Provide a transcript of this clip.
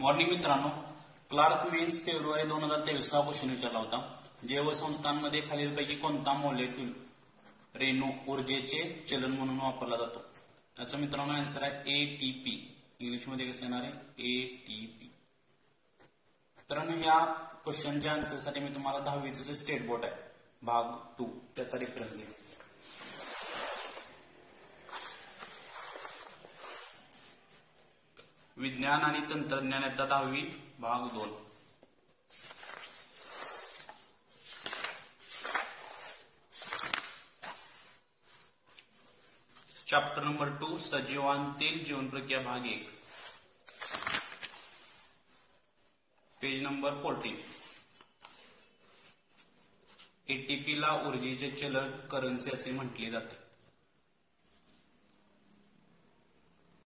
Morning मित्रांनो, clerk men's February 2023 ला question विचारला होता. जैवसंस्थांमध्ये खालीलपैकी कोणता मॉलिक्यूल रेणू ऊर्जेचे चलन म्हणून वापरला जातो? याचा मित्रांनो आन्सर आहे एटीपी. इंग्लिश मध्ये कसं येणार आहे? एटीपी. मित्रांनो या क्वेश्चनच्या आन्सरसाठी मी तुम्हाला 10वीचं जे स्टेट बोर्ड आहे भाग 2 त्याचा रेफरन्स देईन. विज्ञान आणि तंत्रज्ञान येतात 10वी भाग 2. चॅप्टर नंबर 2 सजीवांतील जीवन प्रक्रिया भाग 1, पेज नंबर 14. एटीपी ला ऊर्जेचे चलन करन्सी असे म्हटले जाते.